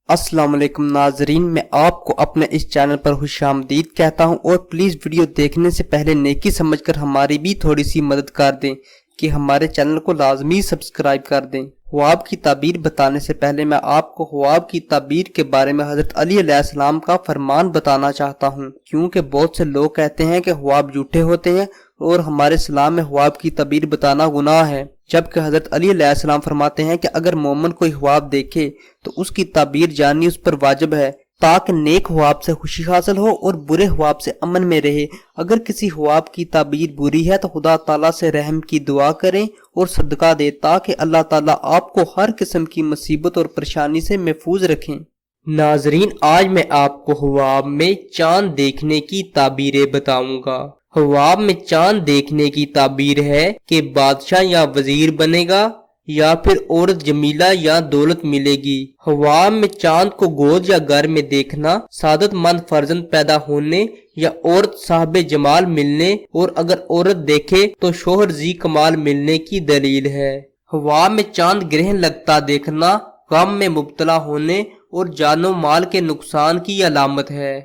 السلام علیکم ناظرین، میں آپ کو اپنے اس چینل پر خوش آمدید کہتا ہوں اور پلیز ویڈیو دیکھنے سے پہلے نیکی سمجھ کر ہماری بھی تھوڑی سی مدد کر دیں کہ ہمارے چینل کو لازمی سبسکرائب کر دیں۔ خواب کی تعبیر بتانے سے پہلے میں آپ کو خواب کی تعبیر کے بارے میں حضرت علی علیہ السلام کا فرمان بتانا چاہتا ہوں، کیونکہ بہت سے لوگ کہتے ہیں کہ خواب جھوٹے ہوتے ہیں اور ہمارے اسلام میں خواب کی تعبیر بتانا گناہ ہے، جبکہ حضرت علی علیہ السلام فرماتے ہیں کہ اگر مومن کوئی خواب دیکھے تو اس کی تعبیر جاننی اس پر واجب ہے تاکہ نیک خواب سے خوشی حاصل ہو اور برے خواب سے امن میں رہے۔ اگر کسی خواب کی تعبیر بری ہے تو خدا تعالیٰ سے رحم کی دعا کریں اور صدقہ دیں تاکہ اللہ تعالیٰ آپ کو ہر قسم کی مصیبت اور پریشانی سے محفوظ رکھیں۔ ناظرین، آج میں آپ کو خواب میں چاند دیکھنے کی تعبیریں بتاؤں گا۔ خواب میں چاند دیکھنے کی تعبیر ہے کہ بادشاہ یا وزیر بنے گا یا پھر عورت جمیلہ یا دولت ملے گی۔ خواب میں چاند کو گود یا گھر میں دیکھنا سعادت مند فرزند پیدا ہونے یا عورت صاحب جمال ملنے اور اگر عورت دیکھے تو شوہر ذی کمال ملنے کی دلیل ہے۔ خواب میں چاند گرہن لگتا دیکھنا غم میں مبتلا ہونے اور جان و مال کے نقصان کی علامت ہے۔